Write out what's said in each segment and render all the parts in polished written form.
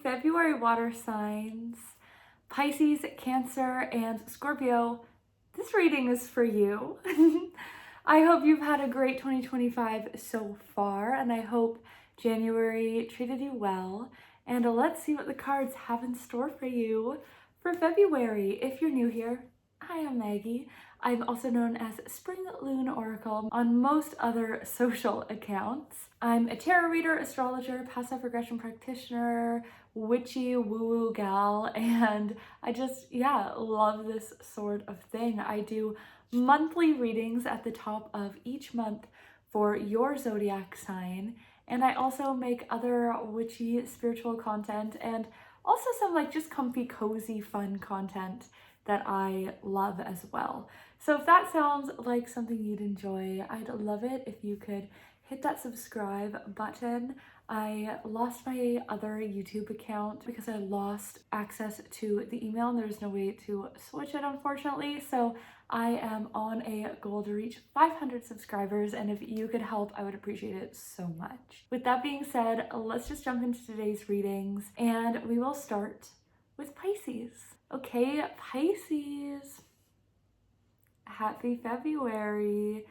February water signs, Pisces, Cancer, and Scorpio, this reading is for you. I hope you've had a great 2025 so far, and I hope January treated you well. And let's see what the cards have in store for you for February. If you're new here, hi, I'm Maggie. I'm also known as Spring Loon Oracle on most other social accounts. I'm a tarot reader, astrologer, past life regression practitioner, witchy woo-woo gal, and I just, love this sort of thing. I do monthly readings at the top of each month for your zodiac sign, and I also make other witchy spiritual content and also some like just comfy, cozy, fun content that I love as well. So if that sounds like something you'd enjoy, I'd love it if you could hit that subscribe button. I lost my other YouTube account because I lost access to the email and there's no way to switch it, unfortunately. So I am on a goal to reach 500 subscribers, and if you could help, I would appreciate it so much. With that being said, let's just jump into today's readings, and we will start with Pisces. Okay, Pisces. Happy February.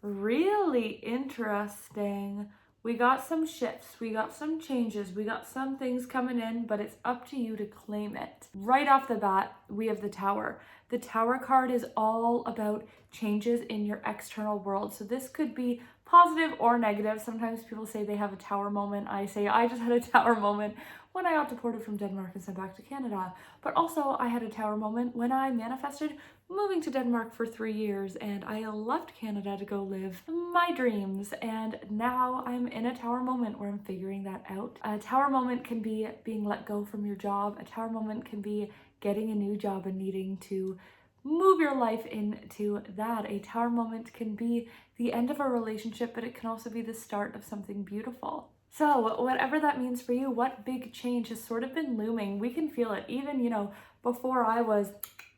Really interesting. We got some shifts, we got some changes, we got some things coming in, but it's up to you to claim it. Right off the bat, we have the Tower. The Tower card is all about changes in your external world. So this could be positive or negative. Sometimes people say they have a Tower moment. I say I just had a Tower moment when I got deported from Denmark and sent back to Canada. But also I had a Tower moment when I manifested moving to Denmark for 3 years, and I left Canada to go live my dreams, and now I'm in a Tower moment where I'm figuring that out. A Tower moment can be being let go from your job. A Tower moment can be getting a new job and needing to move your life into that. A Tower moment can be the end of a relationship, but it can also be the start of something beautiful. So whatever that means for you, what big change has sort of been looming, we can feel it. Even, before I was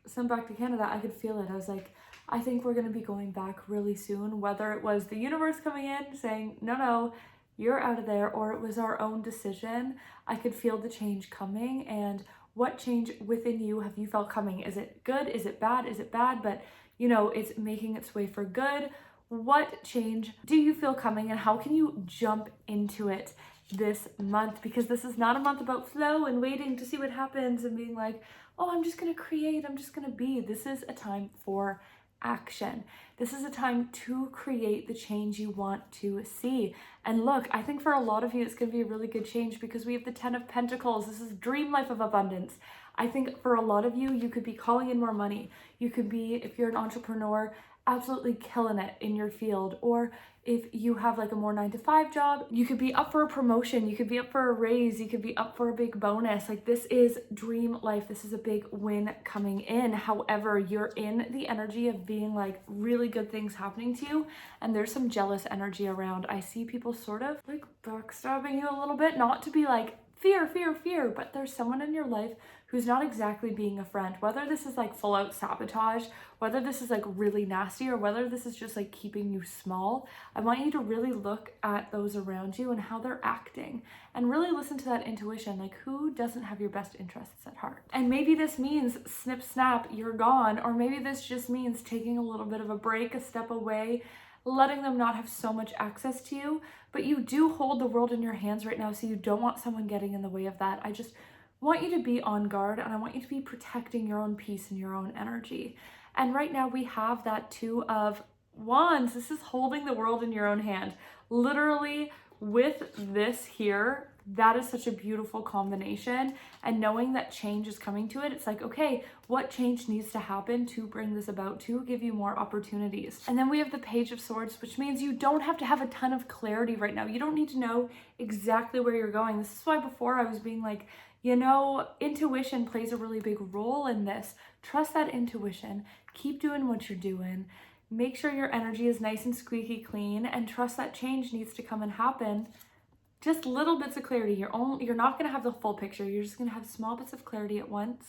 sent back to Canada, I could feel it. I was like, I think we're going to be going back really soon, whether it was the universe coming in saying, no, you're out of there, or it was our own decision. I could feel the change coming. And what change within you have you felt coming? Is it good? Is it bad? Is it bad? But, it's making its way for good. What change do you feel coming, and how can you jump into it this month? Because this is not a month about flow and waiting to see what happens and being like, oh, I'm just going to create, I'm just going to be. This is a time for action. This is a time to create the change you want to see. And look, I think for a lot of you, it's going to be a really good change because we have the 10 of Pentacles. This is dream life of abundance. I think for a lot of you, you could be calling in more money. You could be, if you're an entrepreneur, absolutely killing it in your field. Or if you have like a more 9-to-5 job, you could be up for a promotion, you could be up for a raise, you could be up for a big bonus. Like, this is dream life. This is a big win coming in. However, you're in the energy of being like really good things happening to you, and there's some jealous energy around. I see people sort of like backstabbing you a little bit, not to be like fear, but there's someone in your life who's not exactly being a friend, whether this is like full out sabotage, whether this is like really nasty, or whether this is just like keeping you small. I want you to really look at those around you and how they're acting, and really listen to that intuition, like who doesn't have your best interests at heart. And maybe this means snip, snap, you're gone, or maybe this just means taking a little bit of a break, a step away, letting them not have so much access to you. But you do hold the world in your hands right now, so you don't want someone getting in the way of that. I just want you to be on guard, and I want you to be protecting your own peace and your own energy. And right now we have that 2 of Wands. This is holding the world in your own hand. Literally, with this here, that is such a beautiful combination. And knowing that change is coming to it, it's like, okay, what change needs to happen to bring this about, to give you more opportunities? And then we have the Page of Swords, which means you don't have to have a ton of clarity right now. You don't need to know exactly where you're going. This is why before I was being like, intuition plays a really big role in this. Trust that intuition. Keep doing what you're doing. Make sure your energy is nice and squeaky clean, and trust that change needs to come and happen. Just little bits of clarity. You're not going to have the full picture. You're just going to have small bits of clarity at once,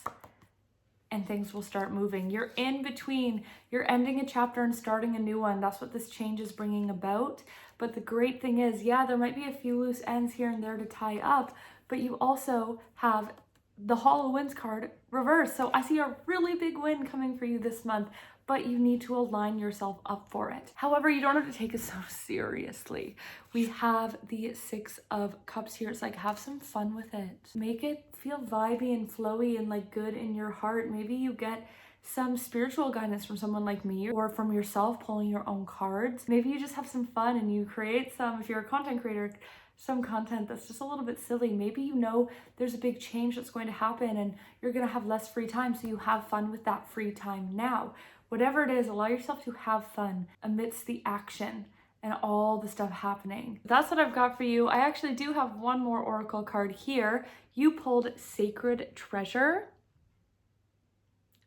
and things will start moving. You're in between. You're ending a chapter and starting a new one. That's what this change is bringing about. But the great thing is, there might be a few loose ends here and there to tie up, but you also have the Hollow Winds card reversed. So I see a really big win coming for you this month, but you need to align yourself up for it. However, you don't have to take it so seriously. We have the Six of Cups here. It's like, have some fun with it. Make it feel vibey and flowy and like good in your heart. Maybe you get some spiritual guidance from someone like me or from yourself pulling your own cards. Maybe you just have some fun and you create some, if you're a content creator, some content that's just a little bit silly. Maybe you know there's a big change that's going to happen and you're going to have less free time, so you have fun with that free time now. Whatever it is, allow yourself to have fun amidst the action and all the stuff happening. That's what I've got for you. I actually do have one more oracle card here. You pulled Sacred Treasure.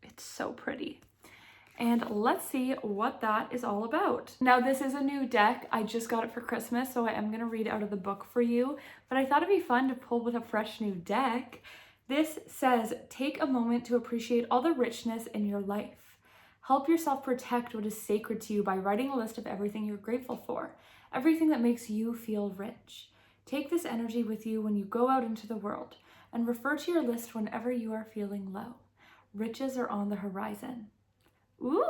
It's so pretty. And let's see what that is all about. Now, this is a new deck. I just got it for Christmas, so I am going to read out of the book for you. But I thought it'd be fun to pull with a fresh new deck. This says, take a moment to appreciate all the richness in your life. Help yourself protect what is sacred to you by writing a list of everything you're grateful for, everything that makes you feel rich. Take this energy with you when you go out into the world and refer to your list whenever you are feeling low. Riches are on the horizon. Ooh,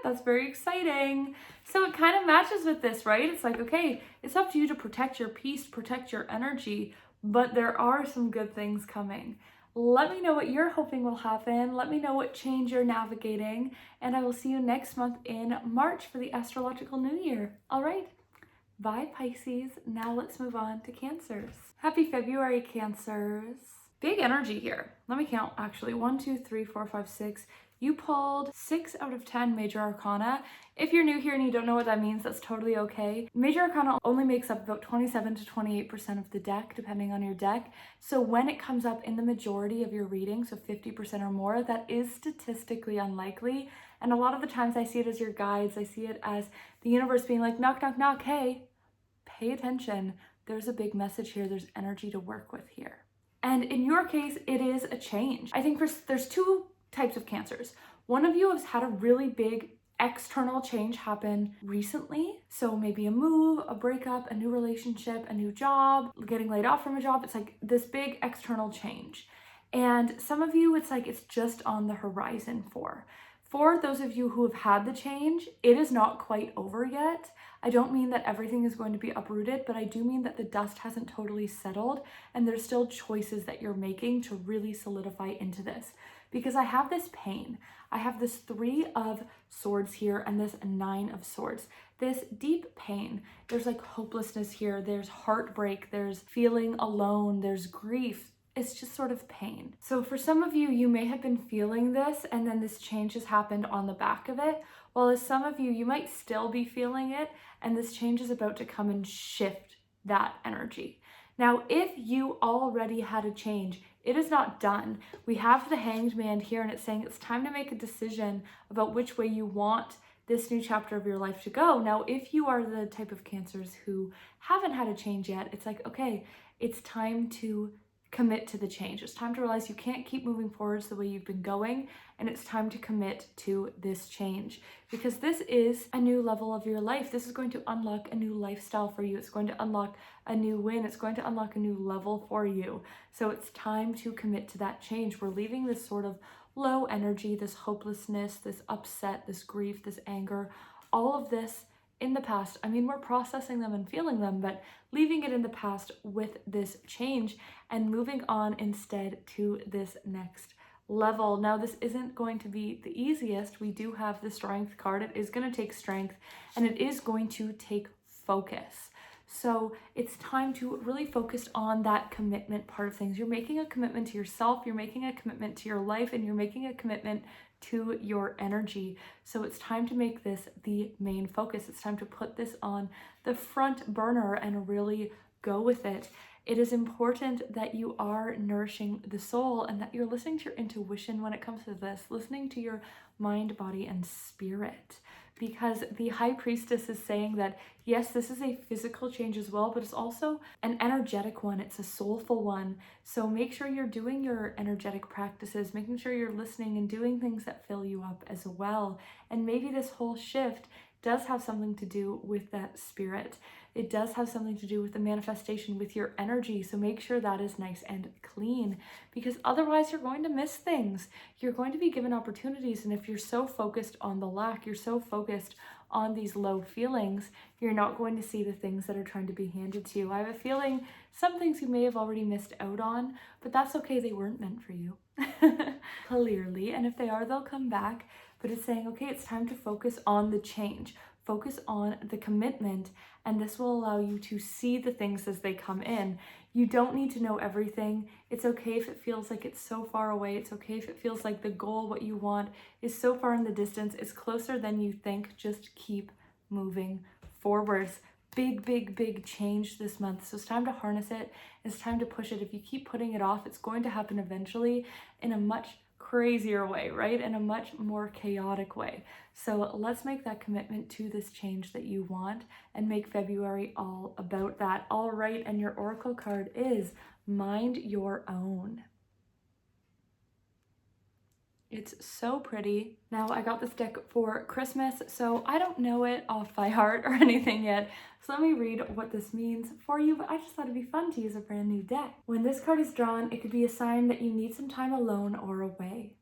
that's very exciting. So it kind of matches with this, right? It's like, okay, it's up to you to protect your peace, protect your energy, but there are some good things coming. Let me know what you're hoping will happen. Let me know what change you're navigating, and I will see you next month in March for the astrological new year. All right, bye Pisces. Now let's move on to Cancers. Happy February, Cancers. Big energy here. Let me count actually. 1, 2, 3, 4, 5, 6. You pulled 6 out of 10 Major Arcana. If you're new here and you don't know what that means, that's totally okay. Major Arcana only makes up about 27 to 28% of the deck, depending on your deck. So when it comes up in the majority of your reading, so 50% or more, that is statistically unlikely. And a lot of the times I see it as your guides. I see it as the universe being like, knock, knock, knock, hey, pay attention. There's a big message here. There's energy to work with here. And in your case, it is a change. I think there's two types of Cancers. One of you has had a really big external change happen recently. So maybe a move, a breakup, a new relationship, a new job, getting laid off from a job. It's like this big external change. And some of you, it's like it's just on the horizon for. For those of you who have had the change, it is not quite over yet. I don't mean that everything is going to be uprooted, but I do mean that the dust hasn't totally settled and there's still choices that you're making to really solidify into this. Because I have this pain. I have this 3 of Swords here and this 9 of Swords. This deep pain. There's like hopelessness here. There's heartbreak. There's feeling alone. There's grief. It's just sort of pain. So for some of you, you may have been feeling this and then this change has happened on the back of it. While as some of you, you might still be feeling it and this change is about to come and shift that energy. Now, if you already had a change, it is not done. We have the Hanged Man here and it's saying it's time to make a decision about which way you want this new chapter of your life to go. Now, if you are the type of Cancers who haven't had a change yet, it's like, okay, it's time to commit to the change. It's time to realize you can't keep moving forwards the way you've been going, and it's time to commit to this change because this is a new level of your life. This is going to unlock a new lifestyle for you. It's going to unlock a new win. It's going to unlock a new level for you. So it's time to commit to that change. We're leaving this sort of low energy, this hopelessness, this upset, this grief, this anger, all of this in the past. I mean, we're processing them and feeling them, but leaving it in the past with this change and moving on instead to this next level. Now, this isn't going to be the easiest. We do have the Strength card. It is going to take strength and it is going to take focus. So it's time to really focus on that commitment part of things. You're making a commitment to yourself, you're making a commitment to your life, and you're making a commitment to your energy. So it's time to make this the main focus. It's time to put this on the front burner and really go with it. It is important that you are nourishing the soul and that you're listening to your intuition when it comes to this, listening to your mind, body, and spirit. Because the High Priestess is saying that, yes, this is a physical change as well, but it's also an energetic one. It's a soulful one. So make sure you're doing your energetic practices, making sure you're listening and doing things that fill you up as well. And maybe this whole shift does have something to do with that spirit. it does have something to do with the manifestation, with your energy. So make sure that is nice and clean, because otherwise you're going to miss things. You're going to be given opportunities. And if you're so focused on the lack, you're so focused on these low feelings, you're not going to see the things that are trying to be handed to you. I have a feeling some things you may have already missed out on, but that's okay. They weren't meant for you. Clearly. And if they are, they'll come back. But it's saying, okay, it's time to focus on the change, focus on the commitment, and this will allow you to see the things as they come in. You don't need to know everything. It's okay if it feels like it's so far away. It's okay if it feels like the goal, what you want, is so far in the distance. It's closer than you think. Just keep moving forwards. Big change this month. So it's time to harness it. It's time to push it. If you keep putting it off, it's going to happen eventually in a much crazier way, right? In a much more chaotic way. So let's make that commitment to this change that you want and make February all about that. All right, and your oracle card is Mind Your Own. It's so pretty. Now, I got this deck for Christmas, so I don't know it off by heart or anything yet. So let me read what this means for you, but I just thought it'd be fun to use a brand new deck. When this card is drawn, it could be a sign that you need some time alone or away.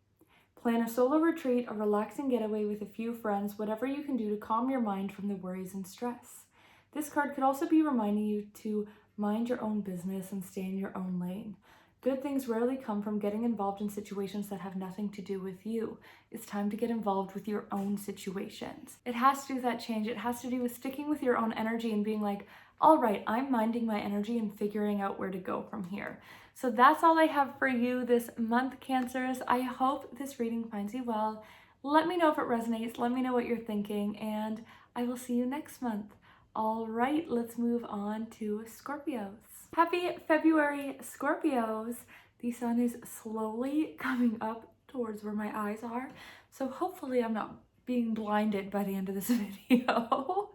Plan a solo retreat, a relaxing getaway with a few friends, whatever you can do to calm your mind from the worries and stress. This card could also be reminding you to mind your own business and stay in your own lane. Good things rarely come from getting involved in situations that have nothing to do with you. It's time to get involved with your own situations. It has to do with that change. It has to do with sticking with your own energy and being like, all right, I'm minding my energy and figuring out where to go from here. So that's all I have for you this month, Cancers. I hope this reading finds you well. Let me know if it resonates. Let me know what you're thinking, and I will see you next month. All right, let's move on to Scorpios. Happy February, Scorpios. The sun is slowly coming up towards where my eyes are, so hopefully I'm not being blinded by the end of this video.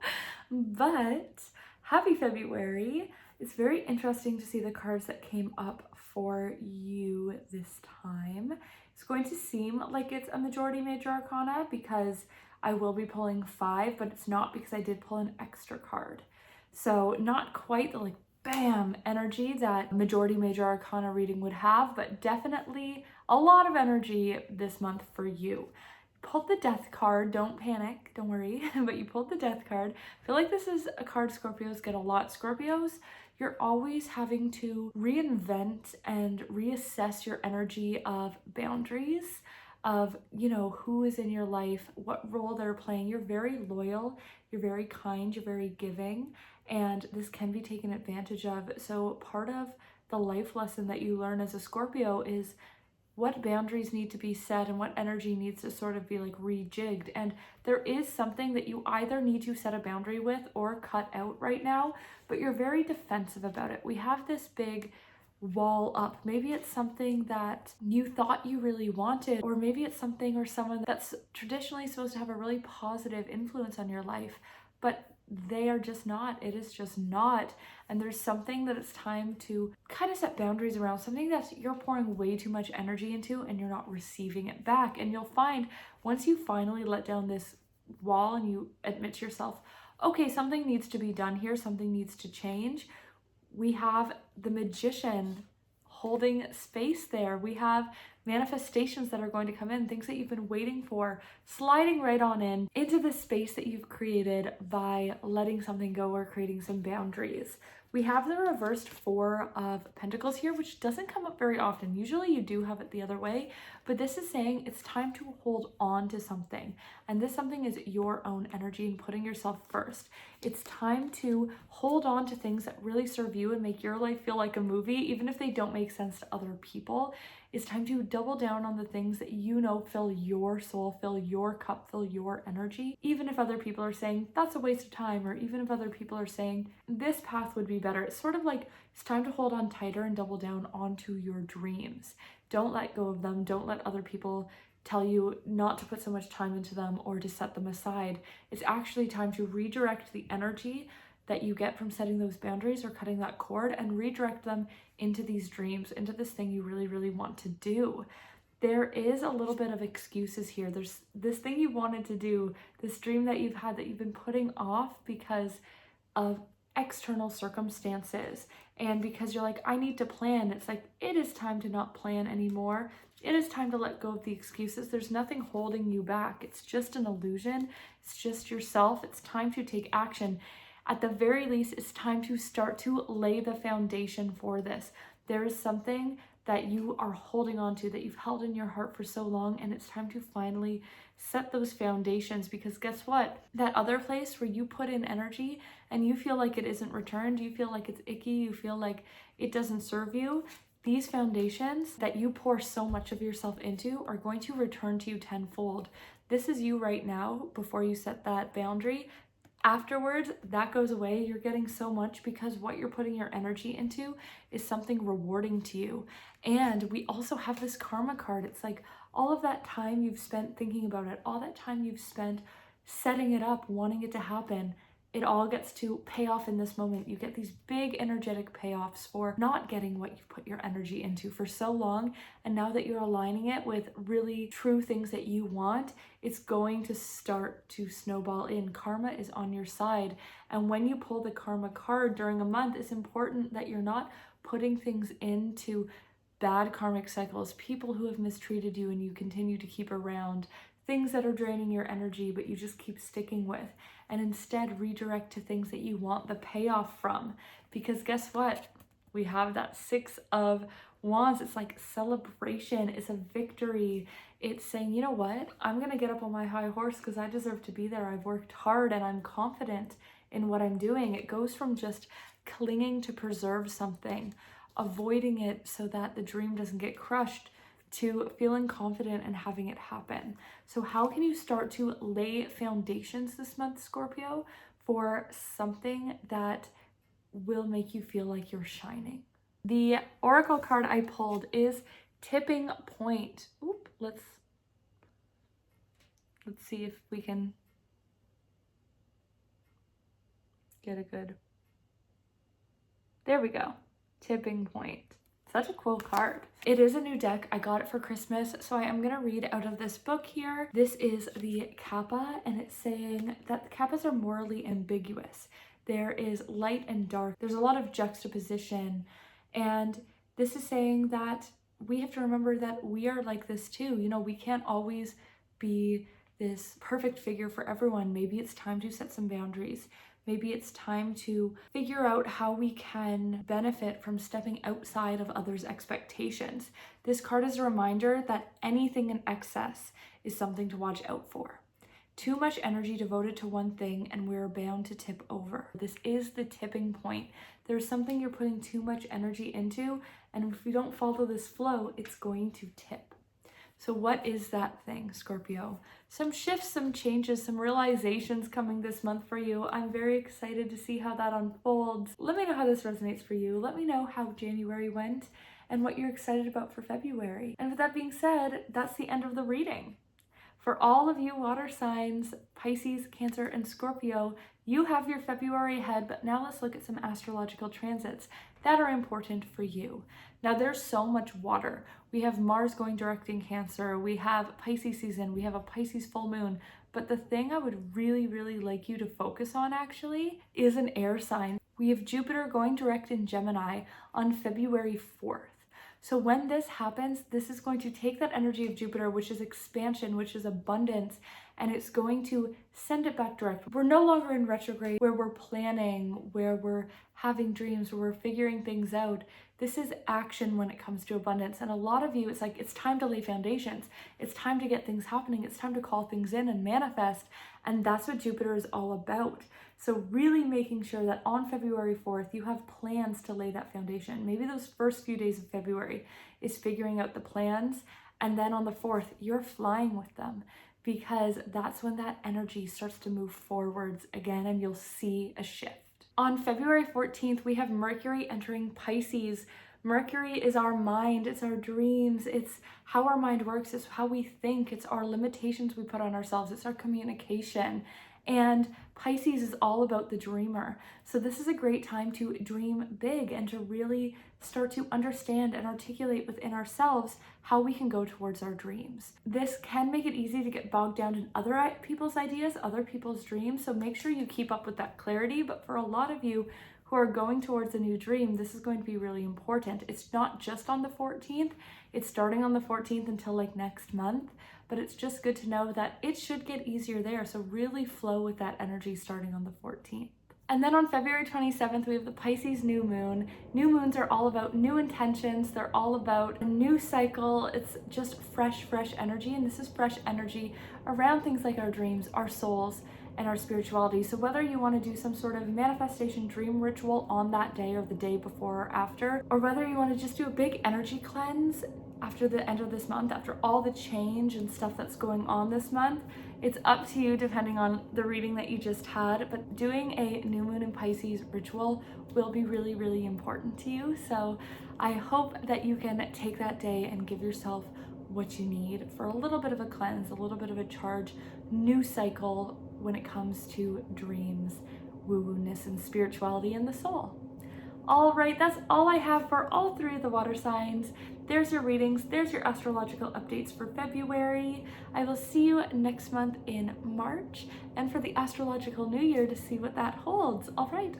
But happy February. It's very interesting to see the cards that came up for you this time. It's going to seem like it's a majority major arcana because I will be pulling 5, but it's not, because I did pull an extra card. So not quite the bam energy that majority major arcana reading would have, but definitely a lot of energy this month for you. Pulled the death card. Don't panic, don't worry, but you pulled the death card. I feel like this is a card Scorpios get a lot. Scorpios, you're always having to reinvent and reassess your energy of boundaries, of, who is in your life, what role they're playing. You're very loyal, you're very kind, you're very giving, and this can be taken advantage of. So part of the life lesson that you learn as a Scorpio is what boundaries need to be set and what energy needs to sort of be rejigged. And there is something that you either need to set a boundary with or cut out right now, but you're very defensive about it. We have this big wall up. Maybe it's something that you thought you really wanted, or maybe it's something or someone that's traditionally supposed to have a really positive influence on your life, but they are just not. It is just not. And there's something that it's time to kind of set boundaries around, something that you're pouring way too much energy into and you're not receiving it back. And you'll find once you finally let down this wall and you admit to yourself, okay, something needs to be done here, something needs to change. We have the Magician holding space there. We have manifestations that are going to come in, things that you've been waiting for, sliding right on in into the space that you've created by letting something go or creating some boundaries. We have the reversed 4 of Pentacles here, which doesn't come up very often. Usually you do have it the other way, but this is saying it's time to hold on to something. And this something is your own energy and putting yourself first. It's time to hold on to things that really serve you and make your life feel like a movie, even if they don't make sense to other people. It's time to double down on the things that fill your soul, fill your cup, fill your energy. Even if other people are saying that's a waste of time, or even if other people are saying this path would be better, it's sort of like it's time to hold on tighter and double down onto your dreams. Don't let go of them. Don't let other people tell you not to put so much time into them or to set them aside. It's actually time to redirect the energy that you get from setting those boundaries or cutting that cord and redirect them into these dreams, into this thing you really, really want to do. There is a little bit of excuses here. There's this thing you wanted to do, this dream that you've had that you've been putting off because of external circumstances. And because you're like, I need to plan, it's like, it is time to not plan anymore. It is time to let go of the excuses. There's nothing holding you back. It's just an illusion. It's just yourself. It's time to take action. At the very least, it's time to start to lay the foundation for this. There is something that you are holding on to, that you've held in your heart for so long, and it's time to finally set those foundations. Because guess what? That other place where you put in energy and you feel like it isn't returned, you feel like it's icky, you feel like it doesn't serve you, these foundations that you pour so much of yourself into are going to return to you tenfold. This is you right now before you set that boundary. Afterwards, that goes away. You're getting so much because what you're putting your energy into is something rewarding to you. And we also have this karma card. It's like all of that time you've spent thinking about it, all that time you've spent setting it up, wanting it to happen, it all gets to pay off in this moment. You get these big energetic payoffs for not getting what you've put your energy into for so long. And now that you're aligning it with really true things that you want, it's going to start to snowball in. Karma is on your side. And when you pull the karma card during a month, it's important that you're not putting things into bad karmic cycles, people who have mistreated you and you continue to keep around, things that are draining your energy but you just keep sticking with, and instead redirect to things that you want the payoff from. Because guess what? We have that 6 of Wands. It's like celebration. It's a victory. It's saying, you know what? I'm gonna get up on my high horse because I deserve to be there. I've worked hard and I'm confident in what I'm doing. It goes from just clinging to preserve something, avoiding it so that the dream doesn't get crushed, to feeling confident and having it happen. So how can you start to lay foundations this month, Scorpio, for something that will make you feel like you're shining? The oracle card I pulled is tipping point. Oop, let's see if we can get a good, there we go, tipping point. Such a cool card. It is a new deck. I got it for Christmas, so I am gonna read out of this book here. This is the Kappa, and it's saying that the Kappas are morally ambiguous. There is light and dark. There's a lot of juxtaposition, and this is saying that we have to remember that we are like this too. You know, we can't always be this perfect figure for everyone. Maybe it's time to set some boundaries. Maybe it's time to figure out how we can benefit from stepping outside of others' expectations. This card is a reminder that anything in excess is something to watch out for. Too much energy devoted to one thing and we're bound to tip over. This is the tipping point. There's something you're putting too much energy into, and if you don't follow this flow, it's going to tip. So what is that thing, Scorpio? Some shifts, some changes, some realizations coming this month for you. I'm very excited to see how that unfolds. Let me know how this resonates for you. Let me know how January went and what you're excited about for February. And with that being said, that's the end of the reading. For all of you water signs, Pisces, Cancer, and Scorpio, you have your February ahead, but now let's look at some astrological transits that are important for you. Now there's so much water. We have Mars going direct in Cancer, we have Pisces season, we have a Pisces full moon, but the thing I would really like you to focus on actually is an air sign. We have Jupiter going direct in Gemini on February 4th. So when this happens, this is going to take that energy of Jupiter, which is expansion, which is abundance, and it's going to send it back direct. We're no longer in retrograde where we're planning, where we're having dreams, where we're figuring things out. This is action when it comes to abundance. And a lot of you, it's like, it's time to lay foundations. It's time to get things happening. It's time to call things in and manifest. And that's what Jupiter is all about. So really making sure that on February 4th, you have plans to lay that foundation. Maybe those first few days of February is figuring out the plans. And then on the 4th, you're flying with them, because that's when that energy starts to move forwards again and you'll see a shift. On February 14th, we have Mercury entering Pisces. Mercury is our mind, it's our dreams, it's how our mind works, it's how we think, it's our limitations we put on ourselves, it's our communication. And Pisces is all about the dreamer. So this is a great time to dream big and to really start to understand and articulate within ourselves how we can go towards our dreams. This can make it easy to get bogged down in other people's ideas, other people's dreams. So make sure you keep up with that clarity. But for a lot of you who are going towards a new dream, this is going to be really important. It's not just on the 14th, it's starting on the 14th until like next month, but it's just good to know that it should get easier there. So really flow with that energy starting on the 14th. And then on February 27th, we have the Pisces new moon. New moons are all about new intentions. They're all about a new cycle. It's just fresh energy. And this is fresh energy around things like our dreams, our souls, and our spirituality. So whether you want to do some sort of manifestation dream ritual on that day or the day before or after, or whether you want to just do a big energy cleanse after the end of this month, after all the change and stuff that's going on this month, it's up to you depending on the reading that you just had. But doing a new moon in Pisces ritual will be really important to you. So I hope that you can take that day and give yourself what you need for a little bit of a cleanse, a little bit of a charge, new cycle when it comes to dreams, woo-woo-ness, and spirituality and the soul. All right, that's all I have for all three of the water signs. There's your readings, there's your astrological updates for February. I will see you next month in March and for the astrological new year to see what that holds. All right,